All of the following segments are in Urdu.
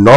9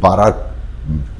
12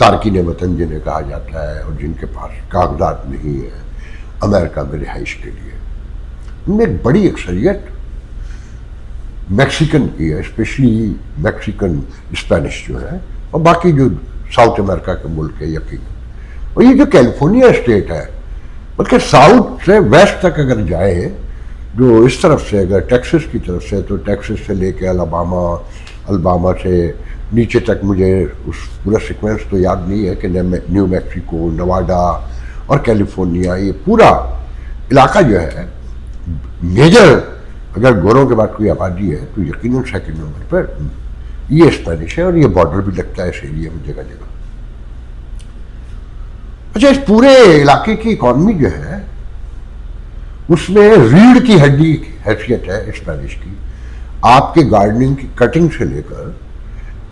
تارکین وطن جنہیں کہا جاتا ہے اور جن کے پاس کاغذات نہیں ہیں امریکہ میں رہائش کے لیے، ان میں ایک بڑی اکثریت میکسیکن کی ہے، اسپیشلی میکسیکن اسپینش جو ہے، اور باقی جو ساؤتھ امریکہ کے ملک ہے یقیناً. اور یہ جو کیلیفورنیا اسٹیٹ ہے، بلکہ ساؤتھ سے ویسٹ تک اگر جائیں، جو اس طرف سے اگر ٹیکسس کی طرف سے، تو ٹیکسس سے لے کے الاباما سے نیچے تک مجھے اس پورا سیکوینس تو یاد نہیں ہے کہ نیو میکسیکو، نواڈا اور کیلیفورنیا، یہ پورا علاقہ جو ہے میجر اگر گوروں کے بعد کوئی آبادی ہے تو یقیناً سیکنڈ نمبر پر یہ اسپینش ہے، اور یہ بارڈر بھی لگتا ہے اس ایریا میں جگہ جگہ. اچھا، اس پورے علاقے کی اکانومی جو ہے اس میں ریڑھ کی ہڈی حیثیت ہے اسپینش کی. آپ کے گارڈننگ کی کٹنگ سے لے کر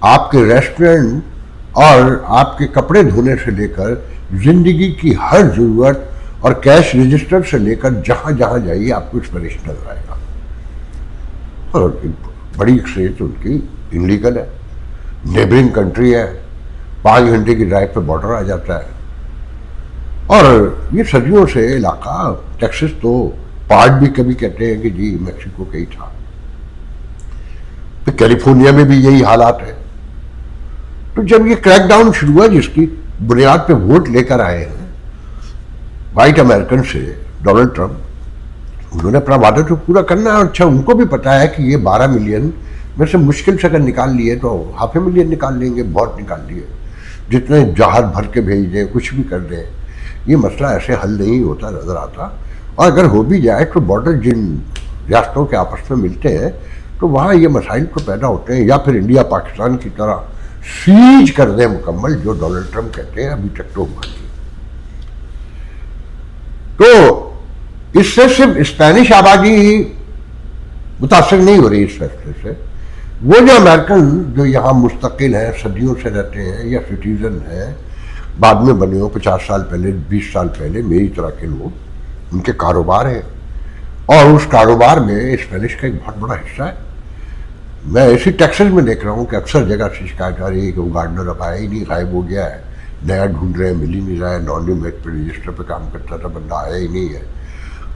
آپ کے ریسٹورنٹ اور آپ کے کپڑے دھونے سے لے کر زندگی کی ہر ضرورت اور کیش رجسٹر سے لے کر جہاں جہاں جائیے آپ کو اسپینش نظر آئے گا. اور بڑی اکثریت ان کی انلیگل ہے، نیبرنگ کنٹری ہے، 5 گھنٹے کی ڈرائیو پہ بارڈر آ جاتا ہے. اور یہ صدیوں سے علاقہ ٹیکسس تو پارٹ بھی کبھی کہتے ہیں کہ جی میکسیکو کا ہی تھا. تو کیلیفورنیا میں بھی یہی حالات ہے. تو جب یہ کریک ڈاؤن شروع ہوا جس کی بنیاد پہ ووٹ لے کر آئے ہیں وائٹ امریکن سے ڈونلڈ ٹرمپ، انہوں نے اپنا وعدہ تو پورا کرنا ہے. اچھا، ان کو بھی پتا ہے کہ یہ 12 ملین میں سے مشکل سے اگر نکال لیے تو 500,000 نکال لیں گے، بہت نکال لیے. جتنے جہاز بھر کے بھیج دیں، کچھ بھی کر دیں، یہ مسئلہ ایسے حل نہیں ہوتا نظر آتا. اور اگر ہو بھی جائے تو بارڈر جن ریاستوں کے آپس میں ملتے ہیں تو وہاں یہ مسائل تو پیدا ہوتے ہیں. یا پھر انڈیا پاکستان کی طرح سیج کر دیں مکمل، جو ڈونلڈ ٹرمپ کہتے ہیں، ابھی تک تو ہوا نہیں. تو اس سے صرف اسپینش آبادی متاثر نہیں ہو رہی اس فیصلے سے. وہ جو امریکن جو یہاں مستقل ہیں، صدیوں سے رہتے ہیں یا سٹیزن ہیں، بعد میں بنے ہو 50 سال پہلے، 20 سال پہلے، میری طرح کے لوگ، ان کے کاروبار ہیں اور اس کاروبار میں اسپینش کا ایک بہت بڑا حصہ ہے. میں اسی ٹیکسس میں دیکھ رہا ہوں کہ اکثر جگہ سے شکایت آ رہی ہے کہ وہ گارڈنر اب آیا ہی نہیں، غائب ہو گیا ہے، نیا ڈھونڈ رہے ہیں، مل ہی نہیں رہا ہے. نان میٹ پہ رجسٹر پہ کام کرتا تھا بندہ، آیا ہی نہیں ہے.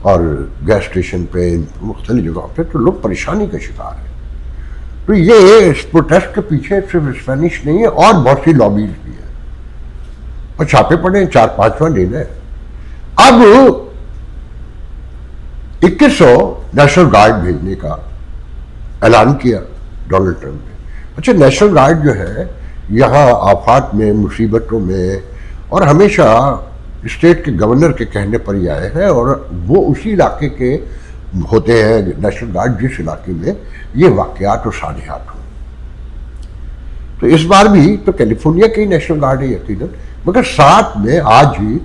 اور گیس اسٹیشن پہ، مختلف جگہوں پہ تو لوگ پریشانی کا شکار ہیں. تو یہ اس پروٹیسٹ کے پیچھے صرف اسپینش نہیں ہے، اور بہت سی لابیز بھی ہیں، اور چھاپے پڑے 4-5واں دن ہے. اب 2100 نیشنل گارڈ بھیجنے کا اعلان کیا ڈونلڈ ٹرمپ نے. اچھا، نیشنل گارڈ جو ہے یہاں آفات میں، مصیبتوں میں، اور ہمیشہ اسٹیٹ کے گورنر کے کہنے پر ہی آئے ہیں، اور وہ اسی علاقے کے ہوتے ہیں نیشنل گارڈ جس علاقے میں یہ واقعات اور صالحات ہوں. تو اس بار بھی تو کیلیفورنیا کے ہی نیشنل گارڈ ہے یقیناً، مگر ساتھ میں آج ہی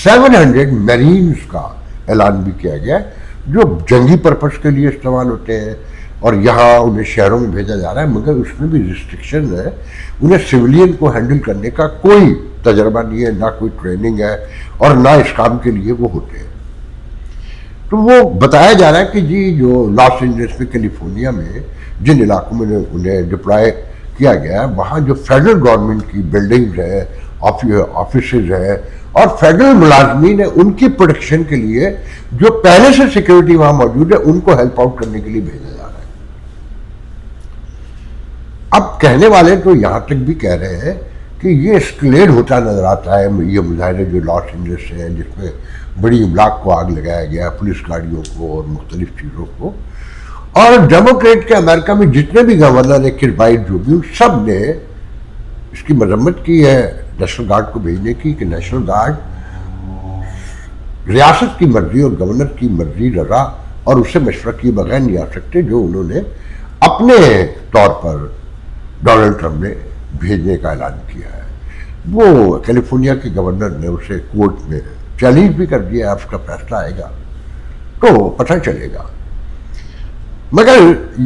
700 میرینز کا اعلان بھی کیا گیا ہے جو جنگی پرپس کے لیے استعمال ہوتے ہیں، اور یہاں انہیں شہروں میں بھیجا جا رہا ہے. مگر اس میں بھی ریسٹرکشن ہے، انہیں سویلین کو ہینڈل کرنے کا کوئی تجربہ نہیں ہے، نہ کوئی ٹریننگ ہے، اور نہ اس کام کے لیے وہ ہوتے ہیں. تو وہ بتایا جا رہا ہے کہ جی جو لاس اینجلس میں، کیلیفورنیا میں جن علاقوں میں انہیں ڈپلائے کیا گیا ہے، وہاں جو فیڈرل گورنمنٹ کی بلڈنگز ہیں، آفیسز ہیں، اور فیڈرل ملازمین ہیں، ان کی پروٹیکشن کے لیے جو پہلے سے سیکیورٹی وہاں موجود ہے، ان کو ہیلپ آؤٹ کرنے کے لیے بھیجا جا رہا ہے. اب کہنے والے تو یہاں تک بھی کہہ رہے ہیں کہ یہ اسکلیڈ ہوتا نظر آتا ہے یہ مظاہرے جو لاس اینجلس سے ہیں، جس میں بڑی املاک کو آگ لگایا گیا، پولیس گاڑیوں کو اور مختلف چیزوں کو. اور ڈیموکریٹ کے امریکہ میں جتنے بھی گورنر ہیں، کربائٹ جو بھی، سب نے اس کی مذمت کی ہے نیشنل گارڈ کو بھیجنے کی، کہ نیشنل گارڈ ریاست کی مرضی اور گورنر کی مرضی، رضا اور اس سے مشورہ کیے بغیر نہیں آ سکتے، جو انہوں نے اپنے طور پر ڈونلڈ ٹرمپ نے بھیجنے کا اعلان کیا ہے. وہ کیلیفورنیا کے گورنر نے اسے کورٹ میں چیلنج بھی کر دیا ہے. اس کا فیصلہ آئے گا تو پتہ چلے گا. مگر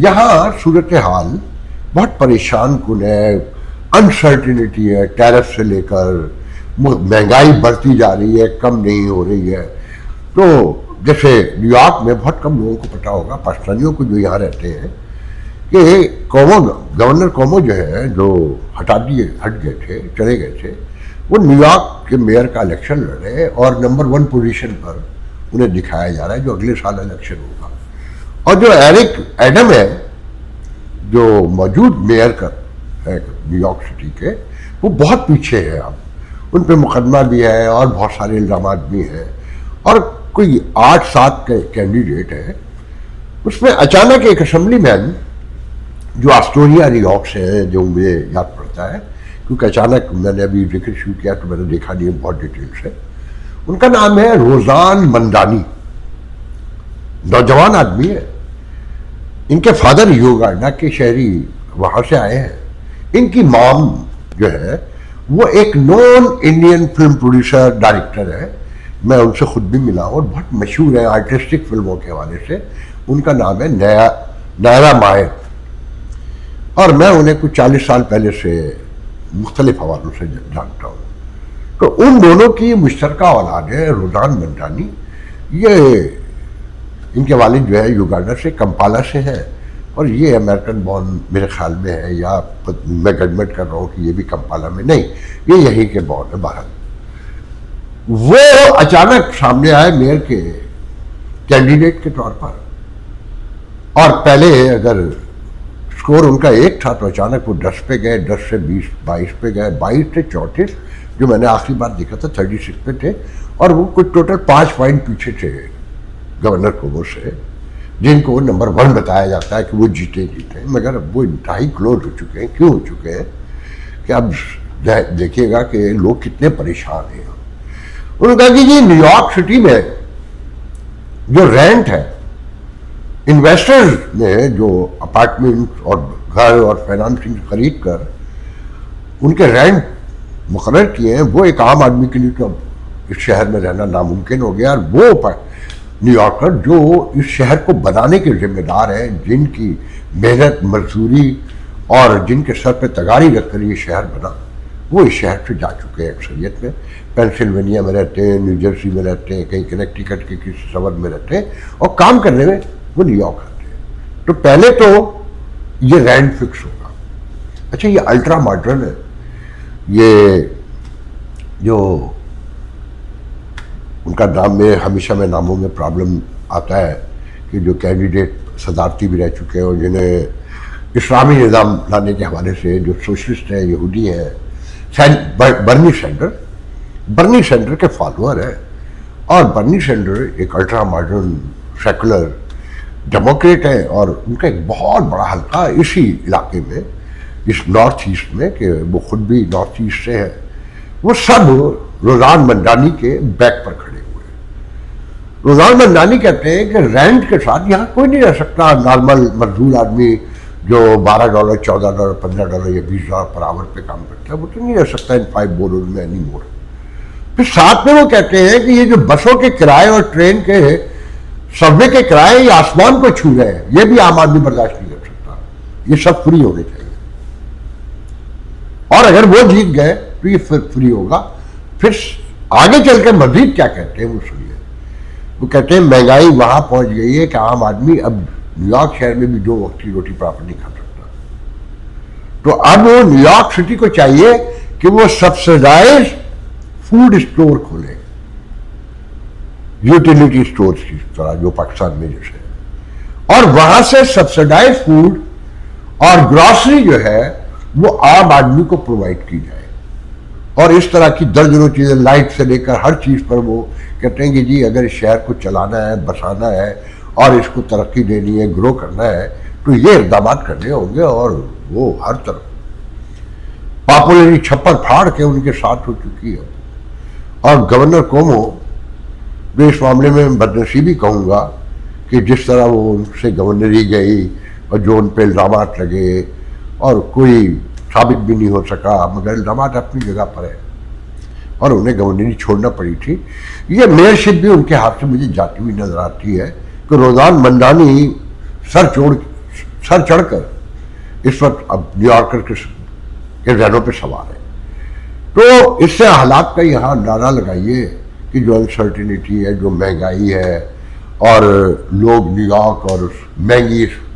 یہاں صورتحال بہت پریشان کن ہے، انسرٹینٹی ہے، ٹیرف سے لے کر مہنگائی بڑھتی جا رہی ہے، کم نہیں ہو رہی ہے. تو جیسے نیو یارک میں بہت کم لوگوں کو پتہ ہوگا، پاکستانیوں کو جو یہاں رہتے ہیں، کہ گورنر کومو جو ہے، جو ہٹ گئے تھے، چلے گئے تھے، وہ نیو یارک کے میئر کا الیکشن لڑے اور نمبر 1 پوزیشن پر انہیں دکھایا جا رہا ہے جو اگلے سال الیکشن ہوگا. اور جو ایرک ایڈم ہے جو موجود میئر کا ہے نیو یارک سٹی کے, وہ بہت پیچھے ہے. اب ان پہ مقدمہ بھی ہے اور بہت سارے الزامات بھی ہیں, اور کوئی 8-7 کے کینڈیڈیٹ ہے. اس میں اچانک ایک اسمبلی مین جو آسٹوریا نیو یارک سے ہے, جو مجھے یاد پڑتا ہے کیونکہ اچانک میں نے ابھی ذکر شروع کیا تو میں نے دیکھا نہیں بہت ڈیٹیل سے, ان کا نام ہے روزان مندانی. نوجوان آدمی ہے. ان کے فادر یوگانڈا کے شہری وہاں سے آئے ہیں. ان کی مام جو ہے وہ ایک naan Indian film producer director ہے. میں ان سے خود بھی ملا اور بہت مشہور ہے آرٹسٹک فلموں کے حوالے سے. ان کا نام ہے نائرا مائر, اور میں انہیں کچھ 40 سال پہلے سے مختلف حوالوں سے جانتا ہوں. تو ان دونوں کی مشترکہ اولاد ہے روزان مندانی. یہ ان کے والد جو ہے یوگانڈا سے, کمپالا سے ہیں, اور یہ امریکن بورن میرے خیال میں ہے, یا میں گڈمنٹ کر رہا ہوں کہ یہ بھی کمپالا میں نہیں, یہ یہیں کے بورن ہے باہر. وہ اچانک سامنے آئے میئر کے کینڈیڈیٹ کے طور پر, اور پہلے اگر سکور ان کا 1 تھا تو اچانک وہ 10 پہ گئے, 10 سے 22 پہ گئے, 22 سے 34, جو میں نے آخری بار دیکھا تھا 36 پہ تھے, اور وہ کچھ ٹوٹل 5 پوائنٹ پیچھے تھے گورنر کومو سے, جن کو نمبر 1 بتایا جاتا ہے کہ وہ جیتے, مگر اب وہ انتہائی کلوز ہو چکے ہیں. کیوں ہو چکے ہیں کہ اب دیکھیے گا کہ لوگ کتنے پریشان ہیں. انہوں نے کہا کہ یہ نیو یارک سٹی میں جو رینٹ ہے, انویسٹرز نے جو اپارٹمنٹ اور گھر اور فائنانسنگ خرید کر ان کے رینٹ مقرر کیے ہیں, وہ ایک عام آدمی کے لیے تو اب اس شہر میں رہنا ناممکن ہو گیا. اور وہ نیو یارکر جو اس شہر کو بنانے کے ذمہ دار ہیں, جن کی محنت مزدوری اور جن کے سر پہ تگاری رکھ کر یہ شہر بنا, وہ اس شہر سے جا چکے ہیں اکثریت میں. پینسلوینیا میں رہتے ہیں, نیو جرسی میں رہتے ہیں, کہیں کنیکٹیکٹ کے کسی شہر میں رہتے ہیں, اور کام کرنے میں وہ نیو یارک آتے ہیں. تو پہلے تو یہ رینٹ فکس ہوگا. اچھا, یہ الٹرا ماڈرن ہے. یہ جو ان کا نام میں ہمیشہ میں ناموں میں پرابلم آتا ہے کہ جو کینڈیڈیٹ صدارتی بھی رہ چکے ہیں اور جنہیں اسلامی نظام لانے کے حوالے سے جو سوشلسٹ ہیں, یہودی ہیں, برنی سینڈر کے فالوور ہیں. اور برنی سینڈر ایک الٹرا ماڈرن سیکولر ڈیموکریٹ ہے, اور ان کا ایک بہت بڑا حلقہ اسی علاقے میں, اس نارتھ ایسٹ میں, کہ وہ خود بھی نارتھ ایسٹ سے ہے. وہ سب روزان مندانی کے بیک پر کھڑے ہوئے. روزان مندانی کہتے ہیں کہ رینٹ کے ساتھ یہاں کوئی نہیں رہ سکتا. نارمل مزدور آدمی جو $12, $14, $15 یا $20 پر آور پہ کام کرتا ہے, وہ تو نہیں رہ سکتا ان 5 boroughs میں اینی مور. پھر ساتھ میں وہ کہتے ہیں کہ یہ جو بسوں کے کرائے اور ٹرین کے سب وے کے کرائے یہ آسمان کو چھو رہے ہیں, یہ بھی عام آدمی برداشت نہیں کر سکتا. یہ سب فری ہونے چاہیے, اور اگر وہ جیت گئے تو یہ فری ہوگا. پھر آگے چل کے مزید کیا کہتے ہیں وہ سنیے. وہ کہتے ہیں مہنگائی وہاں پہنچ گئی ہے کہ عام آدمی اب نیو یارک شہر میں بھی 2 وقت کی روٹی پراپر نہیں کھا سکتا. تو اب نیو یارک سٹی کو چاہیے کہ وہ سبسڈائز فوڈ اسٹور کھولے, یوٹیلیٹی اسٹورز کی طرح جو پاکستان میں جیسے, اور وہاں سے سبسڈائز فوڈ اور گراسری جو ہے وہ عام آدمی کو پرووائڈ کی جائے. اور اس طرح کی درجنوں چیزیں, لائٹ سے لے کر ہر چیز پر وہ کہتے ہیں کہ جی اگر اس شہر کو چلانا ہے, بسانا ہے, اور اس کو ترقی دینی ہے, گرو کرنا ہے, تو یہ اقدامات کرنے ہوں گے. اور وہ ہر طرف پاپولری چھپر پھاڑ کے ان کے ساتھ ہو چکی ہے. اور گورنر کومو میں اس معاملے میں بدنصیبی کہوں گا کہ جس طرح وہ ان سے گورنری گئی اور جو ان پہ الزامات لگے, اور کوئی ثابت بھی نہیں ہو سکا, مگر الزامات اپنی جگہ پر ہے, اور انہیں گورنری چھوڑنا پڑی تھی. یہ میئرشپ بھی ان کے ہاتھ سے مجھے جاتی ہوئی نظر آتی ہے کہ روزان مندانی سر چڑھ کر اس وقت اب نیو یارکر کے ذہنوں پہ سوار ہے. تو اس سے حالات کا یہاں اندازہ لگائیے کہ جو انسرٹینٹی ہے, جو مہنگائی ہے, اور لوگ نیو یارک اور مہنگی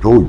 2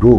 2